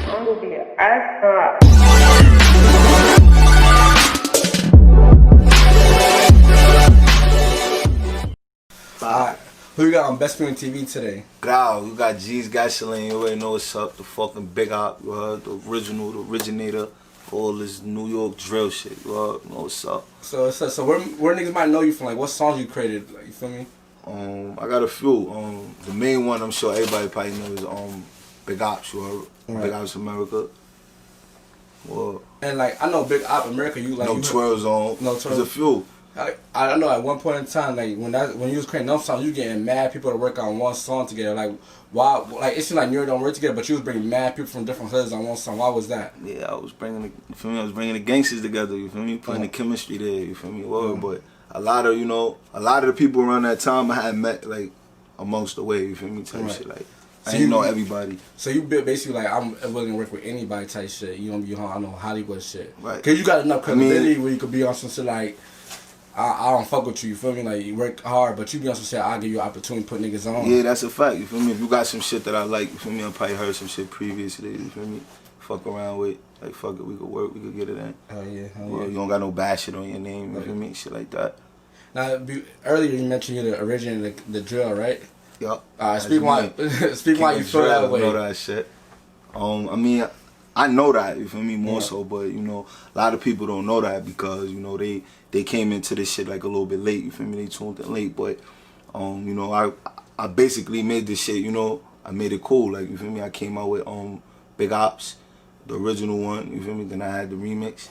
I'm gonna be an astronaut. Alright, who you got on BestsPointOfViewTV today? Growl, you got Jezz Gasoline, you already know what's up, the fucking big op, you heard, the original, the originator, all this New York drill shit, you heard, you know what's up. So where niggas might know you from, like what songs you created, like, you feel me? I got a few. The main one I'm sure everybody probably knows is Big Ops, you heard, Big Ops America. Well, and like I know Big Op America, you like No Twirl Zone. No Twirl. There's a few. I know at one point in time, like when you was creating them songs, you getting mad people to work on one song together. Like why? Like it seemed like New York don't work together, but you was bringing mad people from different hoods on one song. Why was that? Yeah, I was bringing the gangsters together. You feel me? Putting the chemistry there. You feel me? Well, but a lot of the people around that time I had met like amongst the way. You feel me? Type shit like. So I didn't know everybody. So you basically like I'm willing to work with anybody type shit. You don't be on no Hollywood shit. Right. Cause you got enough credibility where you could be on some shit like. I don't fuck with you, you feel me? Like, you work hard, but you be on some shit, I'll give you an opportunity to put niggas on. Yeah, that's a fact, you feel me? If you got some shit that I like, you feel me? I probably heard some shit previously, you feel me? Fuck around with, like, fuck it, we could work, we could get it in. Hell yeah, You don't got no bad shit on your name, you feel me? Shit like that. Now, earlier you mentioned you're the originator of the drill, right? Yup. Speak why you feel that way. I know that shit. I mean, I know that, you feel me, more so, but, you know, a lot of people don't know that because, you know, they came into this shit like a little bit late, you feel me, they tuned in late, but, you know, I basically made this shit, you know, I made it cool, like, you feel me, I came out with, Big Ops, the original one, you feel me, then I had the remix,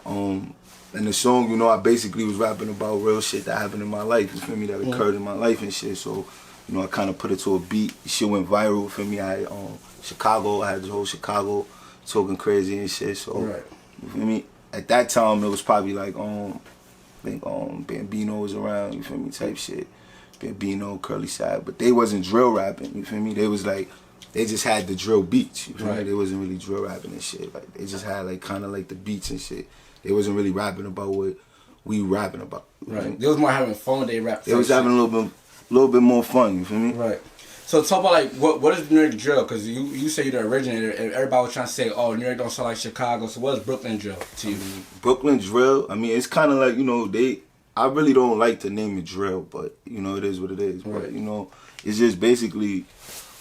and the song, you know, I basically was rapping about real shit that happened in my life, you feel me, that occurred in my life and shit, so, you know, I kind of put it to a beat, shit went viral, you feel me, I had, Chicago, I had the whole Chicago, talking crazy and shit, so you feel me? At that time it was probably like I think Bambino was around, you feel me, type shit. Bambino, Curly Side, but they wasn't drill rapping, you feel me? They was like they just had the drill beats, you feel me? They wasn't really drill rapping and shit. Like they just had like kinda like the beats and shit. They wasn't really rapping about what we rapping about. Right. They was more having fun, they rap. They was having a little bit more fun, you feel me? Right. So talk about like what is New York drill? Because you say you're the originator, and everybody was trying to say, oh, New York don't sound like Chicago. So what is Brooklyn drill to you? Brooklyn drill, I mean, it's kind of like, you know, I really don't like to name it drill, but you know, it is what it is. But you know, it's just basically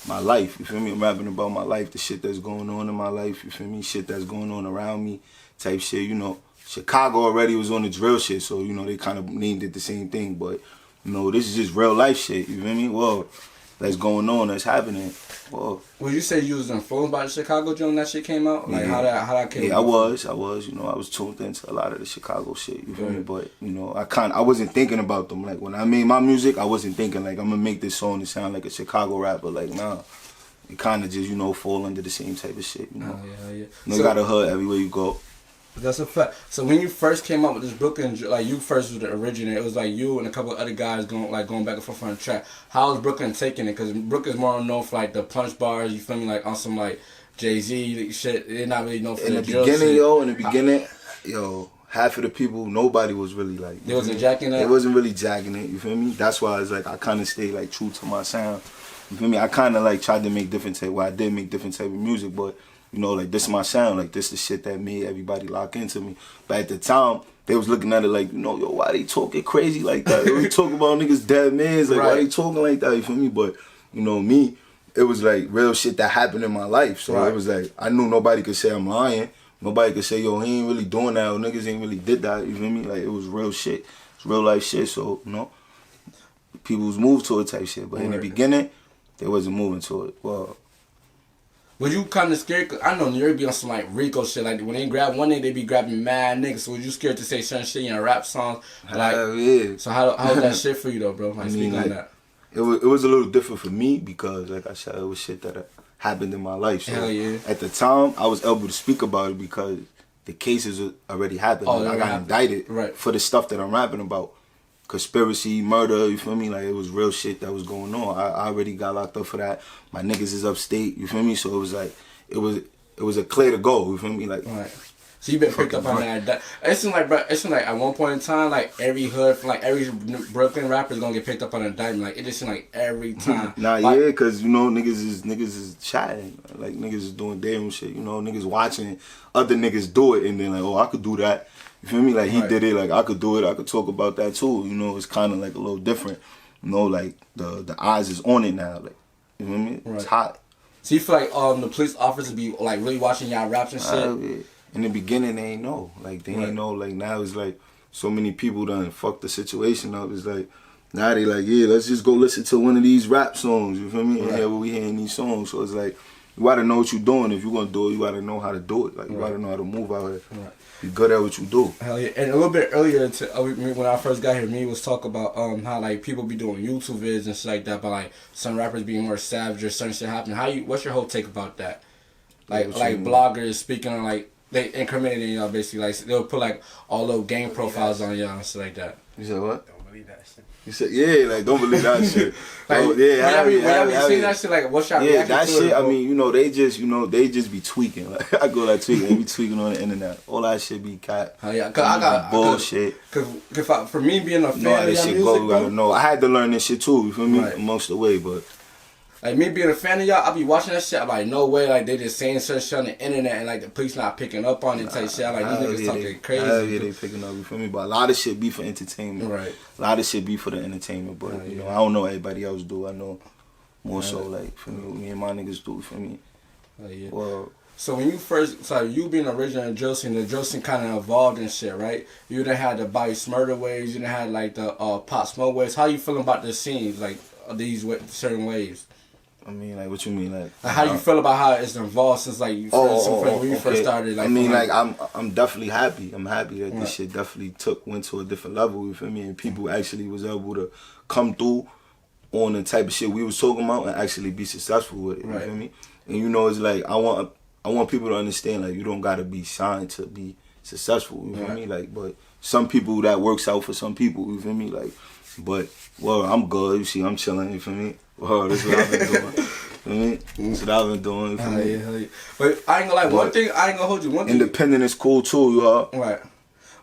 my life. You feel me? I'm rapping about my life, the shit that's going on in my life. You feel me? Shit that's going on around me, type shit. You know, Chicago already was on the drill shit, so you know they kind of named it the same thing. But you know, this is just real life shit. You feel me? Well. That's going on, that's happening. Whoa. Well, you said you was influenced by the Chicago drill when that shit came out? Like, how that came out? Yeah, I was, you know, I was tuned into a lot of the Chicago shit, you feel me? But, you know, I wasn't thinking about them. Like, when I made my music, I wasn't thinking, like, I'm gonna make this song to sound like a Chicago rapper. Like, nah. It kind of just, you know, fall under the same type of shit, you know? Oh, yeah. You know, you got a hood everywhere you go. That's a fact. So when you first came up with this Brooklyn, like you first was the originator, it was like you and a couple of other guys going back and forth on the track. How was Brooklyn taking it? Because Brooklyn's more known for like the punch bars, you feel me, like on some like Jay-Z shit. They're not really known for the drill shit. In the beginning, half of the people, nobody was really like. They wasn't jacking it? They wasn't really jacking it, you feel me? That's why it's like I kind of stayed like true to my sound. You feel me? I kind of like tried to make different type, well I did make different type of music, but you know, like, this is my sound. Like, this the shit that made everybody lock into me. But at the time, they was looking at it like, you know, yo, why they talking crazy like that? They was talking about niggas dead mans. Like, why they talking like that? You feel me? But, you know, me, it was, like, real shit that happened in my life. So it was, like, I knew nobody could say I'm lying. Nobody could say, yo, he ain't really doing that. Or niggas ain't really did that. You feel me? Like, it was real shit. It's real life shit. So, you know, people was moved to it type shit. But in the beginning, they wasn't moving to it. Well, was you kind of scared? Cause I know New York be on some like Rico shit. Like when they grab one nigga, they be grabbing mad niggas. So was you scared to say certain shit in your rap songs? Like, yeah. So how was that shit for you though, bro? Like, speak on that. It was a little different for me because, like I said, it was shit that happened in my life. So hell yeah. At the time, I was able to speak about it because the cases already happened. Oh, I got indicted for the stuff that I'm rapping about. Conspiracy, murder, you feel me? Like, it was real shit that was going on. I already got locked up for that. My niggas is upstate, you feel me? So it was like, it was a clear to go, you feel me? Like, So you been picked up on that. It seems like, bro, it seems like at one point in time, like every hood, like every Brooklyn rapper is gonna get picked up on a indictment. Like it just seems like every time. Nah, like, yeah, cause you know niggas is chatting, like niggas is doing damn shit. You know, niggas watching other niggas do it, and then like, oh, I could do that. You feel me? Like he did it, like I could do it. I could talk about that too. You know, it's kind of like a little different. You know, like the eyes is on it now. Like you know what I mean? It's hot. So you feel like the police officers be like really watching y'all raps and shit? In the beginning, they ain't know. Like they ain't know. Like now it's like so many people done fucked the situation up. It's like now they like, yeah, let's just go listen to one of these rap songs. You feel me? And here we hearing these songs. So it's like you gotta know what you're doing. If you're gonna do it, you gotta know how to do it. Like you gotta know how to move out here. Be good at what you do. Hell yeah. And a little bit earlier, when I first got here, me was talk about how like people be doing YouTube vids and shit like that, but like some rappers being more savage or certain shit happening. What's your whole take about that? Like bloggers speaking on like they incriminating y'all basically, like they'll put like all those gang profiles on y'all and shit like that. You said what? Don't believe that shit. You said yeah, like don't believe that shit. Like, oh, yeah, when you seen that shit, like what's your reaction that to shit. it, I mean, you know, they just be tweaking. Like I go like tweaking, they be tweaking on the internet. All that shit be cat. Oh yeah, cause I got bullshit. Cause for me being a fan of this shit music, go, you gotta know. I had to learn this shit too. You feel me? Amongst the way, but. Like me being a fan of y'all, I be watching that shit. I'm like, no way, like they just saying such shit on the internet and like the police not picking up on it type shit. I'm like these niggas talking crazy. Yeah, they picking up. You feel me? But a lot of shit be for entertainment. Right. A lot of shit be for the entertainment. But you know, I don't know what everybody else do. I know more so like for me and my niggas do. For me. Yeah. Well. So when you you being original in drill scene, the drill scene kind of evolved and shit, right? You done had the Body Smurder waves, you done had like the Pop Smoke waves. How you feeling about the scenes, like these certain waves? I mean, like, what you mean, like how you feel about how it's involved since like you when you first started? Like, I mean, like I'm definitely happy. I'm happy that this shit definitely went to a different level. You feel me? And people actually was able to come through on the type of shit we was talking about and actually be successful with it. You feel me? And you know, it's like I want people to understand, like, you don't gotta be signed to be successful. You feel me? Like, but some people that works out for some people. You feel me? Like, but well, I'm good. You see, I'm chilling. You feel me? Well, that's what I've been doing. You feel me? That's what I've been doing. You feel me? Hell yeah. But I ain't gonna lie. One thing I ain't gonna hold you. One thing, independent is cool too. You heard? Right.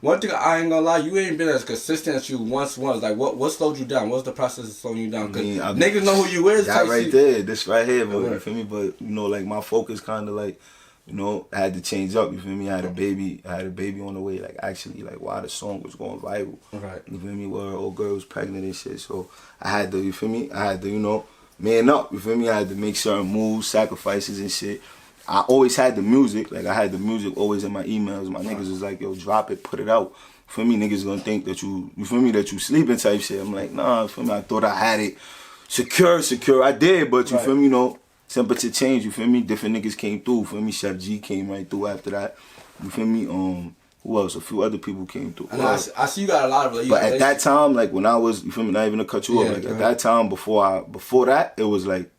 One thing I ain't gonna lie, you ain't been as consistent as you once was. Like, what slowed you down? What's the process of slowing you down? Cause niggas know who you is. That right there, this right here, bro. You feel me? But you know, like my focus kind of like, you know, I had to change up. You feel me? I had a baby on the way. Like actually, like while the song was going viral. Right. You feel me? Where old girl was pregnant and shit. So I had to, you feel me? I had to, you know, man up. You feel me? I had to make certain moves, sacrifices and shit. I always had the music. Like I had the music always in my emails. My niggas was like, yo, drop it, put it out. For me, niggas gonna think that you feel me, that you sleeping type shit. I'm like, nah, for me, I thought I had it secure. I did, but you feel me, you know, temperature change, you feel me? Different niggas came through, feel me? Chef G came right through after that. You feel me? Who else? A few other people came through. And I see you got a lot of. But at that time, like when I was, you feel me? Not even to cut you off. Like at that time, before that, it was like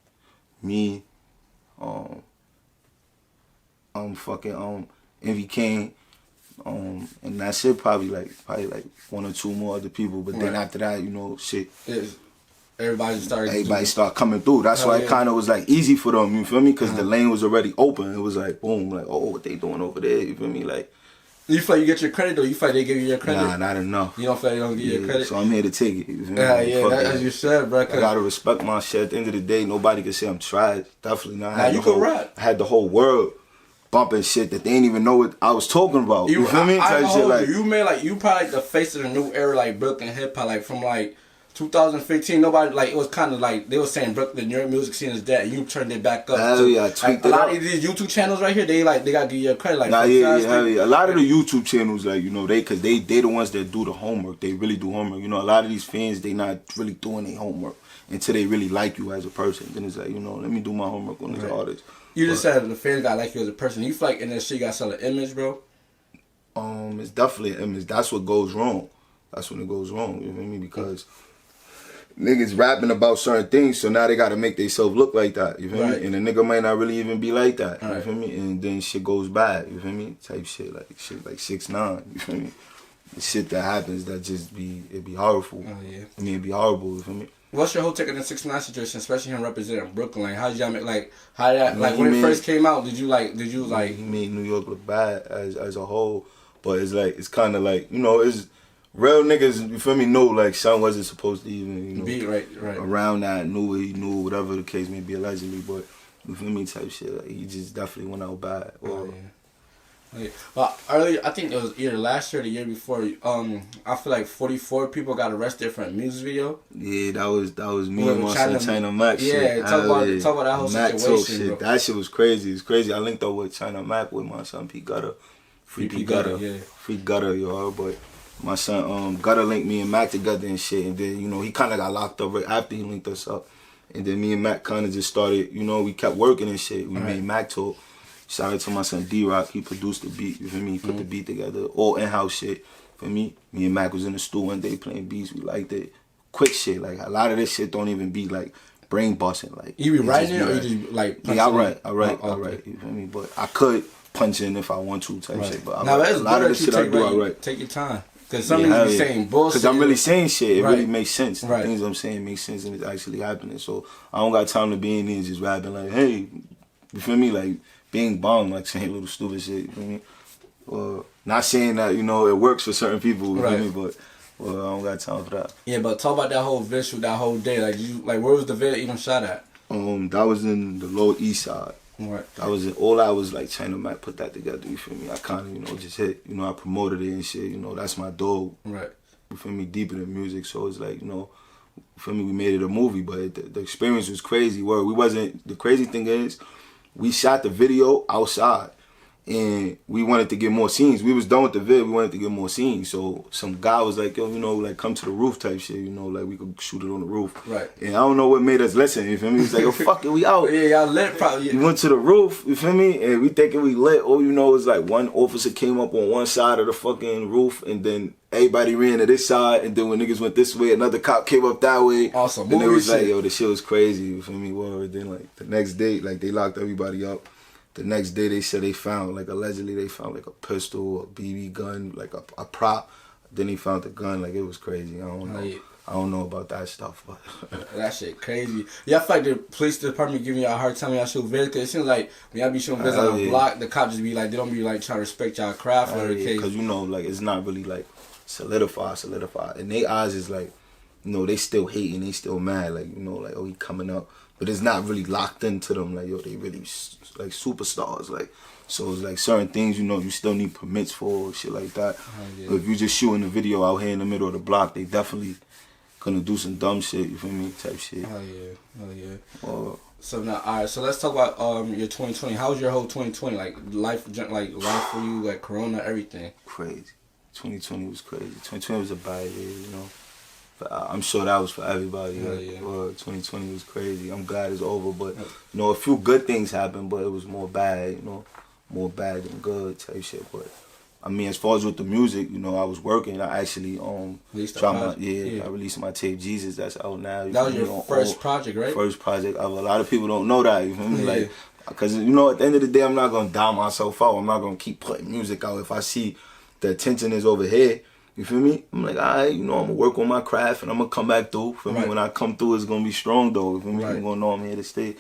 me, Envy King, and that shit probably like one or two more other people. But then after that, you know, shit. Everybody started coming through. That's why it kind of was like easy for them. You feel me? Because the lane was already open. It was like boom, like oh, what they doing over there? You feel me? Like. You feel like you get your credit, or you feel like they give you your credit? Nah, not enough. You don't feel like they don't give you your credit? So I'm here to take it. You feel me? As you said, bro. I gotta respect my shit. At the end of the day, nobody can say I'm trash. Definitely not. Nah, you can rap. I had the whole world bumping shit that they didn't even know what I was talking about. You feel me? Type shit like you made like you probably like the face of the new era, like Brooklyn hip hop, like from like 2015. Nobody like it was kind of like they were saying Brooklyn, your music scene is dead. And you turned it back up. Hell yeah, I tweaked it. A lot of these YouTube channels right here, they gotta give you a credit. Like hell yeah. A lot of the YouTube channels, like you know, they the ones that do the homework. They really do homework. You know, a lot of these fans, they not really doing their homework until they really like you as a person. Then it's like, you know, let me do my homework on this artist. You just said the fans gotta like you as a person. You feel like in that shit you gotta sell an image, bro? It's definitely an image. That's what goes wrong. That's when it goes wrong. You know what I mean? Because niggas rapping about certain things, so now they gotta make themselves look like that. You feel me? And the nigga might not really even be like that. You feel me? And then shit goes bad. You feel me? Type shit like 6ix9ine. You feel me? The shit that happens that just be horrible. Oh yeah. I mean, it be horrible. You feel me? What's your whole take on the 6ix9ine situation, especially him representing Brooklyn? Like, how did y'all make when it first came out? Did you he made New York look bad as a whole, but it's kind of like, you know, it's real niggas. You feel me? Know like son wasn't supposed to even, you know, be right around that. Knew what he knew, whatever the case may be allegedly, but you feel me? Type shit. Like, he just definitely went out bad. Well, earlier, I think it was either last year or the year before. I feel like 44 people got arrested for a music video. Yeah, that was me and my son China Mac. Yeah, shit. talk about that whole Mac situation, shit. bro. That shit was crazy. It's crazy. I linked up with China Mac with my son P Gutter, Free P Gutter, Free Gutter, you heard? But my son Gutter linked me and Mac together and shit, and then, you know, he kind of got locked up right after he linked us up, and then me and Mac kind of just started, you know, we kept working and shit. We made Mac talk. Shout out to my son D-Rock, he produced the beat, you feel me? He put the beat together, all in-house shit, for me. Me and Mac was in the studio one day playing beats, we liked it. Quick shit, like a lot of this shit don't even be like brain busting. Like, you be writing it or you just like punch I write, you feel me? But I could punch in if I want to type shit, but now, a lot of the shit I do, I write. Take your time. Because some niggas be saying bullshit. Because I'm really saying shit. It really makes sense. The Right. things I'm saying make sense and it's actually happening. So I don't got time to be in there and just rapping like, hey, you feel me? Like, being bomb, like saying little stupid shit, you feel me? Not saying that, you know, it works for certain people, you feel me? But I don't got time for that. Yeah, but talk about that whole visual, that whole day. Like, where was the video even shot at? That was in the Lower East Side. Right. That was all I was like, China Mac put that together, you feel me? I kind of, you know, just hit, you know, I promoted it and shit, you know, that's my dog. Right. You feel me? Deeper than music, so it's like, you know, you feel me? We made it a movie, but the experience was crazy. The crazy thing is, we shot the video outside, and we wanted to get more scenes. We was done with the video, we wanted to get more scenes. So some guy was like, yo, you know, like come to the roof type shit, you know, like we could shoot it on the roof. Right. And I don't know what made us listen, you feel me? He's like, oh, fuck it, we out. Yeah, y'all lit probably. We went to the roof, you feel me? And we thinking we lit. All you know is like one officer came up on one side of the fucking roof, and then everybody ran to this side, and then when niggas went this way, another cop came up that way. Awesome. And it was like, yo, the shit was crazy, you feel me? Well, then like the next day, like they locked everybody up. The next day they said they found, like allegedly they found like a pistol, a BB gun, like a prop. Then he found the gun, like it was crazy. I don't know. I don't know about that stuff, but that shit crazy. Y'all feel like the police department giving y'all a hard time when y'all shoot videos? Cause it seems like when y'all be shooting videos on the block, the cops just be like, they don't be like trying to respect y'all craft or the case. Cause you know, like it's not really like solidified. In their eyes, is like, you know, they still hating, they still mad, like, you know, like, oh, he coming up. But it's not really locked into them, like, yo, they really like superstars, like. So it's like certain things, you know, you still need permits for, shit like that. But if you just shooting a video out here in the middle of the block, they definitely gonna do some dumb shit, you feel me, type shit. Hell yeah. So now, alright, so let's talk about your 2020. How was your whole 2020? Like life for you, like Corona, everything. Crazy. 2020 was crazy. 2020 was a bad year, you know. But I'm sure that was for everybody. Yeah. 2020 was crazy. I'm glad it's over, but you know, a few good things happened, but it was more bad, you know, more bad than good type shit. But I mean, as far as with the music, you know, I was working. I actually I released my tape Jesus. That's out now. That was your first project, right? First project. A lot of people don't know that. You feel me? Like, because you know, at the end of the day, I'm not gonna down myself out. I'm not gonna keep putting music out if I see the attention is over here. You feel me? I'm like, alright, you know, I'm gonna work on my craft and I'm gonna come back through. Feel me? When I come through, it's gonna be strong though. You feel me? I'm gonna know I'm here to stay.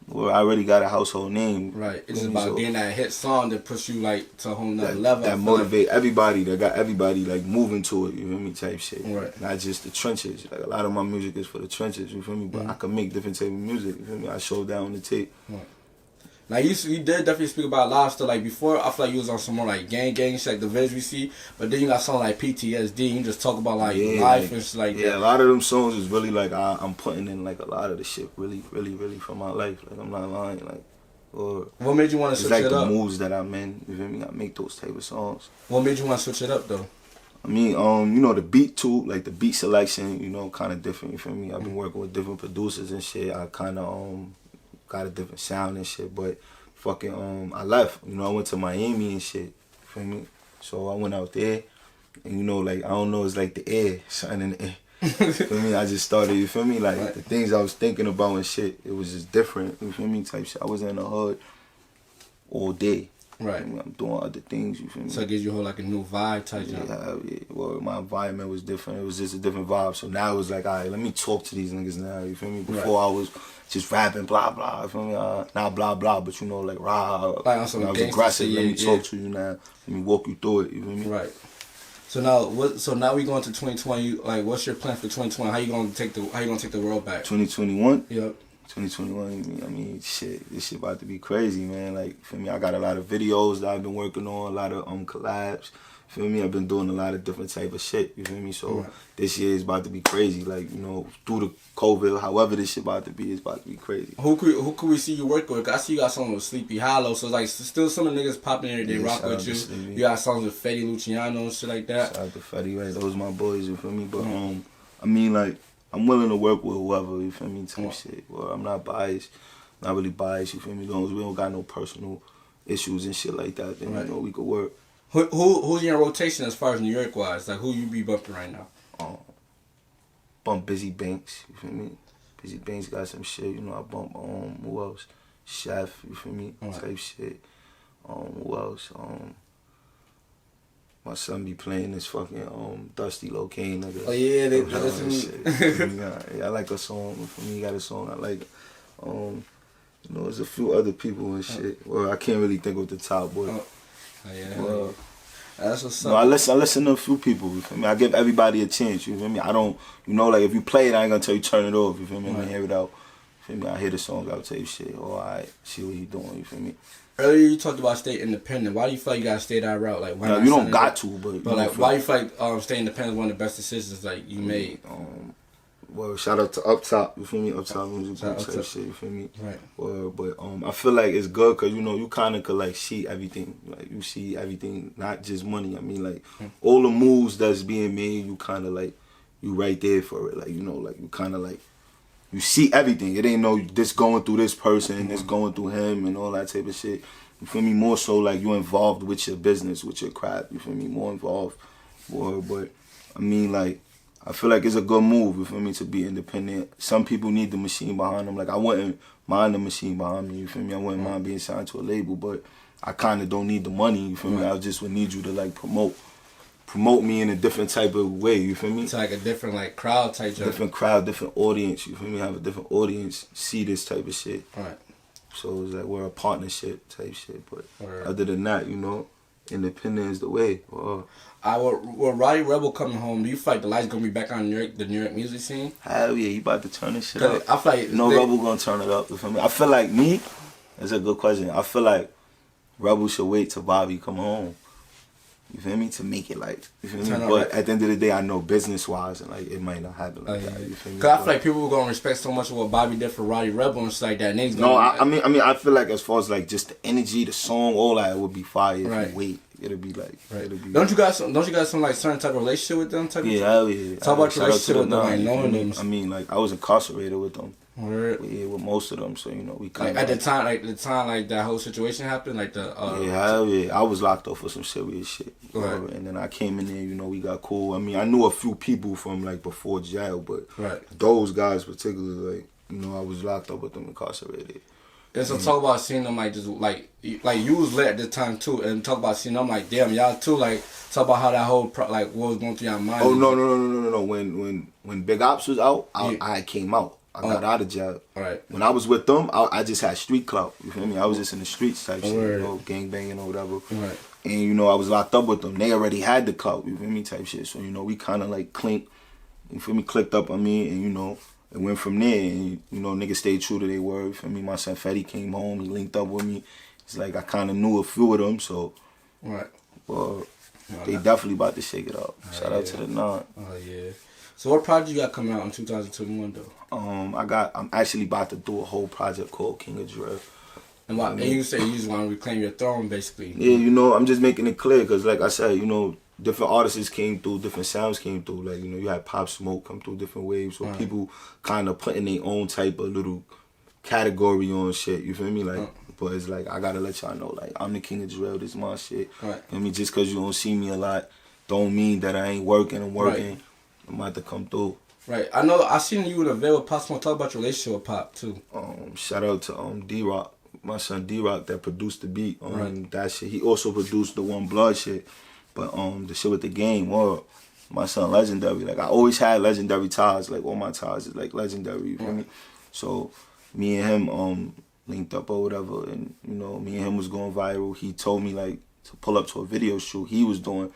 Well, I already got a household name. Right. It's about getting that hit song that puts you like to a whole nother level. That motivate everybody, that got everybody like moving to it, you feel me, type shit. Right. Not just the trenches. Like a lot of my music is for the trenches, you feel me? But I can make different type of music, you feel me? I show down the tape. Right. Now you did definitely speak about a lot of stuff. Like before, I feel like you was on some more like gang shit, like the vids we see. But then you got something like PTSD. You just talk about like life and shit like that. Yeah, a lot of them songs is really like I'm putting in like a lot of the shit really from my life. Like I'm not lying. Like, or what made you want to switch it up? It's like the moods that I'm in. You feel me? I make those type of songs. What made you want to switch it up though? I mean, you know, the beat too, like the beat selection, you know, kind of different. You feel me? I've been working with different producers and shit. I kind of got a different sound and shit, but. Fucking I left, you know, I went to Miami and shit, you feel me? So I went out there, and you know, like, I don't know, it's like the air, something in the air, you feel me? I just started, you feel me? Like, the things I was thinking about and shit, it was just different, you feel me, type shit. I was in the hood all day, Right. I mean, I'm doing other things, you feel me? So it gives you a whole like a new vibe type jump. Yeah. Well, my environment was different. It was just a different vibe. So now it was like, all right, let me talk to these niggas now, you feel me? Before I was just rapping, blah, blah, you feel me? Not blah, blah, but you know, like, rah. Like on some I was aggressive. Let me talk to you now. Let me walk you through it, you feel me? Right. So now we going to 2020. Like, what's your plan for 2020? How you gonna take the world back? 2021? Yep. 2021, I mean, shit, this shit about to be crazy, man. Like, feel me, I got a lot of videos that I've been working on, a lot of collabs. Feel me, I've been doing a lot of different type of shit, you feel me? So this year is about to be crazy. Like, you know, through the COVID, however this shit about to be, it's about to be crazy. Who could we see you work with? I see you got songs with Sleepy Hollow, so like still some of the niggas popping in there, they rock with you. Sleepy. You got songs with Fetty Luciano and shit like that. Shout out to Fetty, right? Those my boys, you feel me? But I mean, like, I'm willing to work with whoever, you feel me, type shit. Well, I'm not biased, not really biased, you feel me? As long as we don't got no personal issues and shit like that, then you know we could work. Who's in your rotation as far as New York wise? Like who you be bumping right now? Bump Busy Banks, you feel me? Busy Banks got some shit, you know. I bump who else? Chef, you feel me? Type shit. Who else? My son be playing this fucking Dusty Locane nigga. Oh yeah, they listen shit. Yeah, I like a song. For me, he got a song I like. You know, there's a few other people and shit. Well, I can't really think of the top, but that's what's up. No, I listen to a few people, you feel me? I give everybody a chance, you feel me? I don't, you know, like if you play it, I ain't gonna tell you turn it off, you feel me? I hear it out, you feel me? I hear the song, I'll tell you shit, alright, see what he doing, you feel me? Earlier you talked about stay independent. Why do you feel like you gotta stay that route? Like why no, you don't got to, but like why you feel like staying independent is one of the best decisions like you made? Well, shout out to Up Top, you feel me? Up Top music group type shit, you feel me? Right. But I feel like it's good because, you know, you kind of could, like, see everything. Like, you see everything, not just money. I mean, like, all the moves that's being made, you kind of, like, you right there for it. Like, you know, like, you kind of, like, you see everything. It ain't no this going through this person, this going through him and all that type of shit. You feel me? More so, like, you involved with your business, with your craft. You feel me? More involved. But, I mean, like, I feel like it's a good move, you feel me, to be independent. Some people need the machine behind them. Like, I wouldn't mind the machine behind me, you feel me? I wouldn't mind being signed to a label, but I kind of don't need the money, you feel me? I just would need you to, like, promote me in a different type of way, you feel me? It's like a different, like, crowd type job. Different crowd, different audience, you feel me? Have a different audience see this type of shit. Right. So it's like we're a partnership type shit, but other than that, you know, independent is the way. With Roddy Rebel coming home, do you feel like the light's gonna be back on the New York music scene? Hell yeah, he about to turn this shit up. I feel like Rebel gonna turn it up. You feel me? I feel like that's a good question. I feel like Rebel should wait till Bobby come home. You feel me? To make it like, you feel me? But at the end of the day, I know business wise and like it might not happen like that. You feel me? Cause I feel like people were gonna respect so much of what Bobby did for Roddy Rebel and shit like that. And no, I mean, I feel like as far as like just the energy, the song, all that, it would be fire if you wait. It'll be like, Don't you guys some like certain type of relationship with them? Hell yeah. Talk about your relationship with them, like knowing them. I mean, like I was incarcerated with them. Word. Yeah, with most of them, so you know we kind of like at the time like that whole situation happened, like the hell yeah, I was locked up for some serious shit. And then I came in there, you know, we got cool. I mean, I knew a few people from like before jail, but those guys particularly, like, you know, I was locked up with them, incarcerated. And so talk about seeing them like just like you was lit at the time too, and talk about seeing them like damn y'all too, like talk about how that whole like what was going through your mind. Oh no. When Big Ops was out, I came out. I got out of jail. Right. When I was with them, I just had street clout. You feel me? I was just in the streets type shit, you know, gang banging or whatever. Right. And you know, I was locked up with them. They already had the clout. You feel me? Type shit. So you know, we kind of like clinked. You feel me? Clicked up on me, and you know. It went from there, and you know, niggas stayed true to their word. For me, my son Fetty came home, he linked up with me. It's like I kind of knew a few of them, so. Right. Well, they definitely about to shake it up. Shout out to the 9. Oh yeah. So what project you got coming out in 2021 though? I'm actually about to do a whole project called King of Drill. And you say you just want to reclaim your throne, basically. Yeah, you know, I'm just making it clear, because like I said, you know, different artists came through, different sounds came through. Like, you know, you had Pop Smoke come through different waves. So people kind of putting their own type of little category on shit. You feel me? Like, but it's like, I gotta let y'all know, like, I'm the king of drill. This is my shit. Right. I mean, just because you don't see me a lot, don't mean that I ain't working. I'm working. Right. I'm about to come through. Right. I seen you in a video with Pop Smoke. Talk about your relationship with Pop, too. Shout out to D-Rock. my son D-Rock that produced the beat. That shit. He also produced the One Blood shit. But the shit with the game, my son Legendary. Like I always had legendary ties. Like all my ties is like legendary. You feel me? So me and him linked up or whatever, and you know, me and him was going viral. He told me like to pull up to a video shoot he was doing,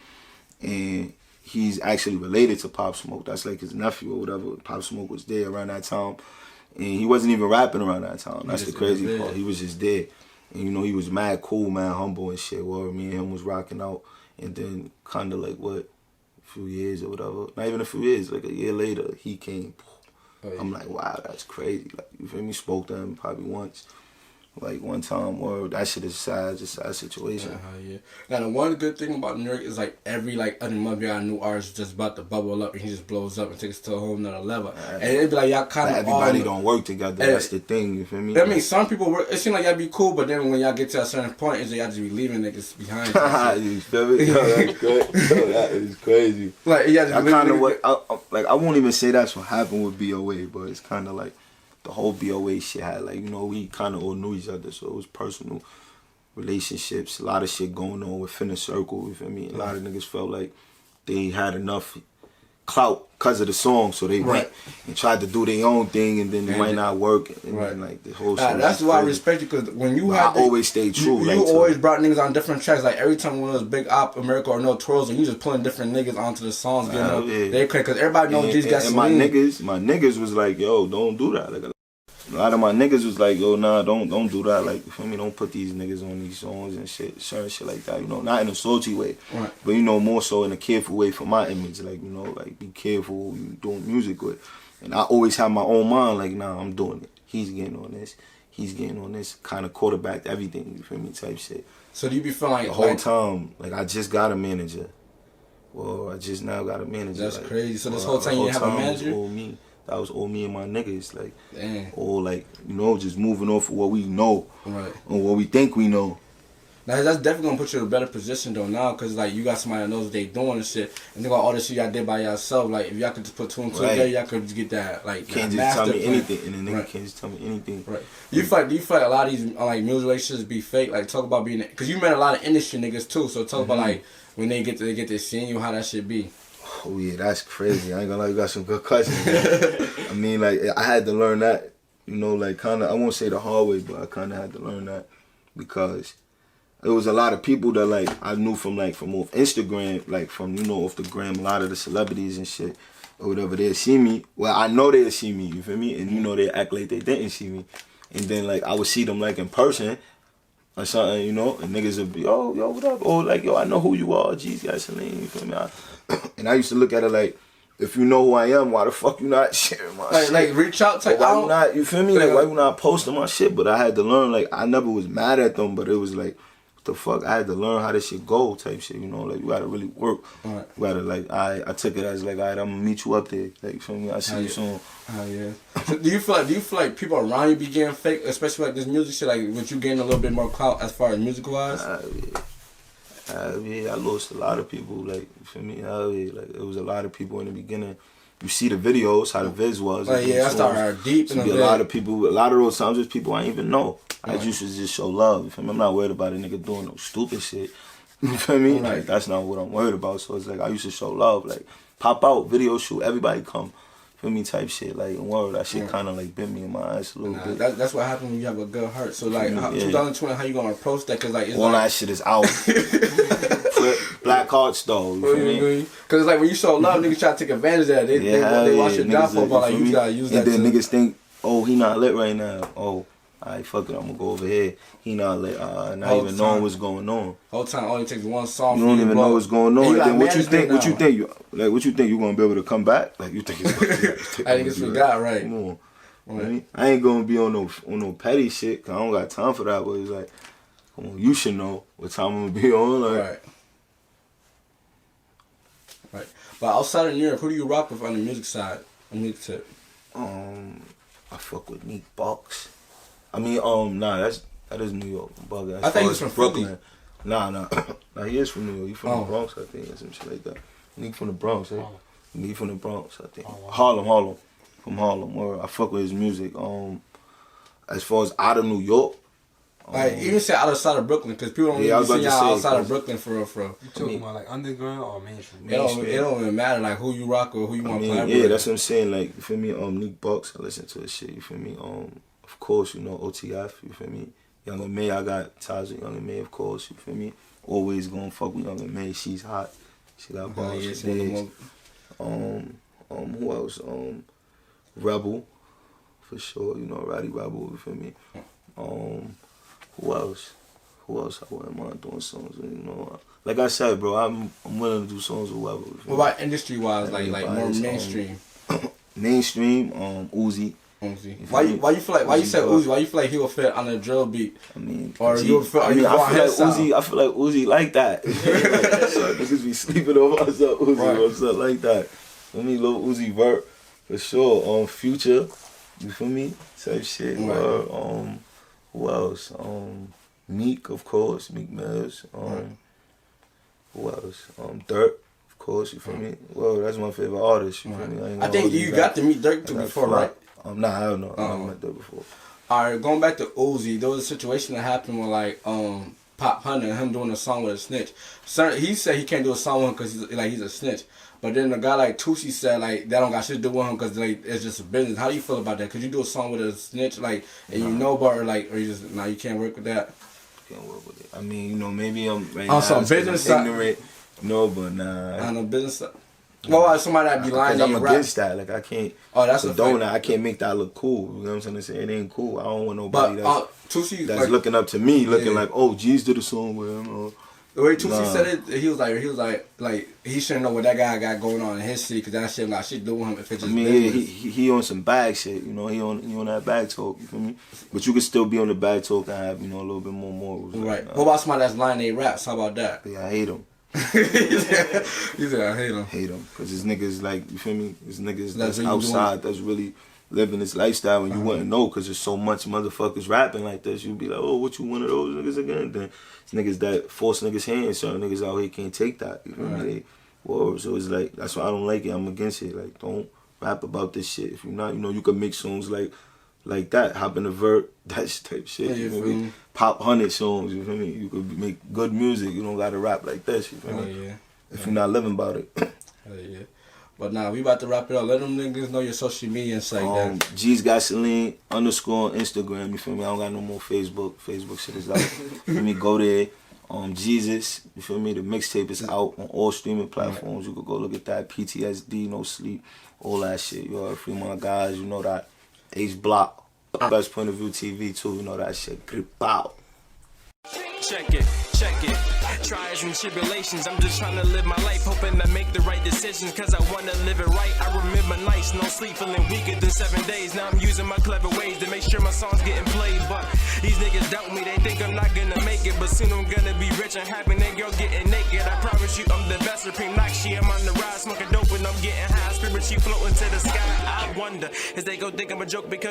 and he's actually related to Pop Smoke. That's like his nephew or whatever. Pop Smoke was there around that time, and he wasn't even rapping around that time. That's the crazy part. He was just there, and you know, he was mad cool, mad humble and shit. Well, me and him was rocking out, and then kind of like a few years or whatever, not even a few years, like a year later, he came. I'm like, wow, that's crazy. Like, you feel me? Spoke to him probably once. Like one time, or that shit is sad, just a sad situation. Yeah. Now the one good thing about New York is like every like other month you got a new artist just about to bubble up and he just blows up and takes it to a whole nother level. And it'd be like y'all kind of everybody don't work together. That's the thing. You feel me? I mean, some people work. It seems like y'all be cool, but then when y'all get to a certain point, is y'all just be leaving niggas behind. You feel me? Yo, that's good. Yo, that is crazy. Like yeah, I kind of I won't even say that's what happened with BOA, but it's kind of like. The whole BOA shit had like, you know, we kind of all knew each other, so it was personal relationships, a lot of shit going on within the circle, you feel me? A lot of niggas felt like they had enough clout because of the song, so they went and tried to do their own thing, and then it might not work, and then like the whole shit. That's why I respect you, because when you had I always stayed true. You always brought niggas on different tracks. Like every time one of those Big Op, America or No Twirls, and you just pulling different niggas onto the songs, you know? They crazy, because everybody knows Jezz Gasoline. And my niggas was like, yo, don't do that. Like a lot of my niggas was like, yo, nah, don't do that. Like, you feel me? Don't put these niggas on these songs and shit, certain shit like that. You know, not in a salty way, but you know, more so in a careful way for my image. Like, you know, like be careful who you doing music with. And I always have my own mind. Like, nah, I'm doing it. He's getting on this. He's getting on this. Kind of quarterbacked everything. You feel me? Type shit. So do you be feeling like the whole time? Like I just got a manager. Well, I just now got a manager. That's like, crazy. So this whole time you didn't have a manager? That was all me and my niggas, like, damn. Or like, you know, just moving off of what we know, right, or what we think we know. Now that's definitely gonna put you in a better position though now, cause like you got somebody that knows what they doing and shit, and they got all this shit y'all did by yourself. Like if y'all could just put two and two together, y'all could just get that like. Can't just tell me anything, and the nigga can't just tell me anything. Right. Do you feel like a lot of these like music relationships be fake? Like talk about being, cause you met a lot of industry niggas too. So talk about like when they get to seeing you, how that shit be. Oh yeah, that's crazy. I ain't gonna lie, you got some good questions. I mean, like I had to learn that, you know, like kind of, I won't say the hard way, but I kind of had to learn that because there was a lot of people that like I knew from off Instagram, like from, you know, off the gram, a lot of the celebrities and shit or whatever, they'd see me. Well, I know they'd see me, you feel me? And you know, they act like they didn't see me. And then like I would see them like in person or something, you know, and niggas would be, oh, yo, what up? Or like, yo, I know who you are, Jezz Gasoline, you feel me? And I used to look at it like, if you know who I am, why the fuck you not sharing my shit? Like reach out to why you not, you feel me? Like why you not posting my shit? But I had to learn, like I never was mad at them, but it was like, what the fuck? I had to learn how this shit go type shit, you know, like you gotta really work. You gotta like I took it as like, alright, I'm gonna meet you up there. Like you feel me? I see you soon. Yeah. So do you feel like people around you be getting fake, especially like this music shit, like with you getting a little bit more clout as far as music wise? Yeah, I lost a lot of people, like, you feel me? Like, it was a lot of people in the beginning. You see the videos, how the vids was. Like, yeah, I started deep in the a lot of people, a lot of those times, there's people I didn't even know. I used to just show love, you feel me? I'm not worried about a nigga doing no stupid shit. You feel me? Like, that's not what I'm worried about. So it's like, I used to show love, like, pop out, video shoot, everybody come. Feel me? Type shit, like, in word, that shit kind of, like, bit me in my eyes a little bit. That's what happens when you have a good heart. So, like, 2020, how you gonna approach that? Cause, like, it's all like, that shit is out. Black hearts, though, you feel me? Cause, like, when you show love, niggas try to take advantage of that. They watch your downfall, but, like, you gotta use that. And then niggas think, oh, he not lit right now. Oh, alright, fuck it, I'm gonna go over here. He not lit, not even knowing what's going on. Whole time only takes one song. You don't even know what's going on. And then what you think? What you think? You gonna be able to come back? Like you think? I think it's forgot, right? Come on, right. I ain't gonna be on no petty shit. Cause I don't got time for that. But it's like, come on, you should know what time I'm gonna be on. Like. Right. But outside of New York, who do you rock with on the music side? On music tip? I fuck with Neek Box. I mean, nah, that is New York. Bugger. I think he's from Brooklyn. Philly. Nah, he is from New York. He from the Bronx, I think, or some shit like that. Neek from the Bronx, eh? He from the Bronx, I think. Harlem. From Harlem. Where I fuck with his music. As far as out of New York, Like even say outside of Brooklyn, because people don't really see y'all outside of Brooklyn for real. You talking about like underground or mainstream? It don't even matter like who you rock or who you want to collaborate. Yeah, that's what I'm saying. Like, you feel me? Nick Bucks, I listen to his shit. You feel me? Of course, you know OTF. You feel me? Young and May, I got ties with Young and May, of course. You feel me? Always gonna fuck with Young and May. She's hot. She got bars. Who else? Rebel, for sure. You know, Roddy Rebel. You feel me? Who else? Who else I wouldn't mind doing songs with? You know, like I said, bro, I'm willing to do songs with whoever. What about industry wise, like more mainstream? Mainstream, Uzi. Why you feel like? Why you said Uzi? Why you feel like he will fit on a drill beat? I mean, or you feel? I feel like Uzi like that. So niggas be sleeping over us up Uzi, right. What's up like that? I mean, little Uzi Vert for sure. Future, you feel me? Type shit. Right. Who else? Meek, of course. Meek Mills. Who else? Dirt. Of course, you feel me? Well, that's my favorite artist. You feel me? I think you got to meet Dirk before, right? Nah, I don't know. I never met Dirk before. Alright, going back to Uzi, there was a situation that happened with like Pop Hunter and him doing a song with a snitch. He said he can't do a song with him because he's a snitch. But then a guy like Tusi said like that don't got shit to do with him because like it's just a business. How do you feel about that? Could you do a song with a snitch like and you know about or you just you can't work with that? Can't work with it. I mean, you know, maybe I'm some business ignorant. No, but nah. On the business side. Well, somebody that be lying. I'm against that. Like I can't. Oh, that's condone that. I can't make that look cool. You know what I'm saying? It ain't cool. I don't want nobody that's like, looking up to me, looking like, oh, Jezz did a song with him. The way Tusi said it, he was like he shouldn't know what that guy got going on in his city because that shit got shit to do with him if it's just he on some bag shit, you know, he on that bag talk, you feel me? But you can still be on the bag talk and have, you know, a little bit more morals. Right. What about somebody that's lying they raps? How about that? Yeah, I hate him. He said I hate him. Hate him. Because his niggas, like, you feel me? His niggas that's outside, that's really living this lifestyle and you wouldn't know because there's so much motherfuckers rapping like this. You'd be like, oh, what you one of those niggas again? Then it's niggas that force niggas' hands. Certain niggas out here can't take that. You know what I mean? So it's like, that's why I don't like it. I'm against it. Like, don't rap about this shit. If you're not, you know, you can make songs like that. Hop in the vert, that type shit. You feel me? Pop 100 songs, you feel me? You could make good music. You don't gotta rap like this, you feel me? Yeah. If you're not living about it. Hell yeah. But nah, we about to wrap it up. Let them niggas know your social media and stuff like that. Jezz Gasoline _ on Instagram, you feel me? I don't got no more Facebook. Facebook shit is out. You feel me? Go there. Jesus, you feel me? The mixtape is out on all streaming platforms. You could go look at that. PTSD, No Sleep, all that shit. You heard Free My Guys, you know that. H Block, BestsPointOfViewTV too, you know that shit. Grip out. Check it. Trials and tribulations, I'm just trying to live my life, hoping to make the right decisions, cause I wanna live it right. I remember nights, no sleep, feeling weaker than 7 days. Now I'm using my clever ways to make sure my songs getting played. But these niggas doubt me, they think I'm not gonna make it. But soon I'm gonna be rich and happy, that girl getting naked. I promise you I'm the best, supreme Nakshi. I'm on the rise, smoking dope and I'm getting high. Spirit, she floating to the sky. I wonder, is they gon' think I'm a joke because